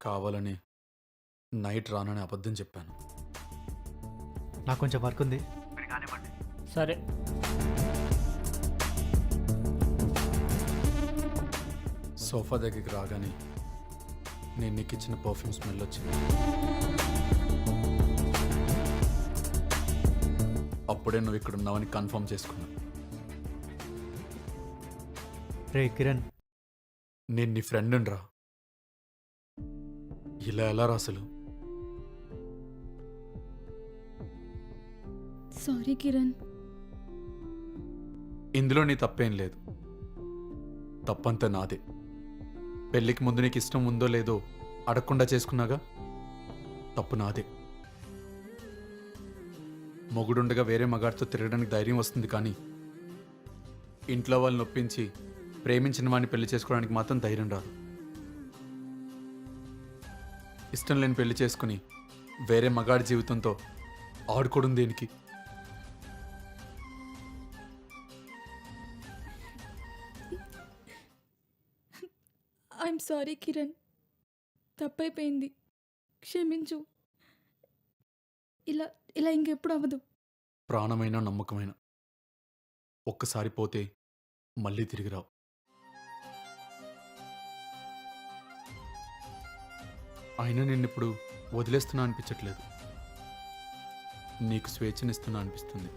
కావాలని నైట్ రానని అబద్ధం చెప్పాను. నాకు కొంచెం వర్క్ ఉంది. సరే. సోఫా దగ్గరికి రాగానే నేను నీకు ఇచ్చిన పర్ఫ్యూమ్ స్మెల్ వచ్చింది. అప్పుడే నువ్వు ఇక్కడ ఉన్నావని కన్ఫర్మ్ చేసుకున్నా. రే కిరణ్, నేను నీ ఫ్రెండ్ రా. ఇలా ఎలా రా అసలు? సారీ కిరణ్. ఇందులో నీ తప్పేం లేదు. తప్పంతా నాదే. పెళ్ళికి ముందు నీకు ఇష్టం ఉందో లేదో అడగకుండా చేసుకున్నాగా, తప్పు నాదే. మొగుడుండగా వేరే మగాడితో తిరగడానికి ధైర్యం వస్తుంది, కానీ ఇంట్లో వాళ్ళని నొప్పించి ప్రేమించిన వాడిని పెళ్లి చేసుకోవడానికి మాత్రం ధైర్యం రాదు. ఇష్టం లేని పెళ్లి చేసుకుని వేరే మగాడి జీవితంతో ఆడుకోవడం దేనికి? ఐఎమ్ సారీ కిరణ్, తప్పైపోయింది, క్షమించు. ఇలా ఇలా ఇంకెప్పుడు అవ్వదు. ప్రాణమైన నమ్మకమైన ఒక్కసారి పోతే మళ్ళీ తిరిగి రావు. అయినా నిన్నిప్పుడు వదిలేస్తున్నా అనిపించట్లేదు. నీకు స్వేచ్ఛనిస్తున్నా అనిపిస్తుంది.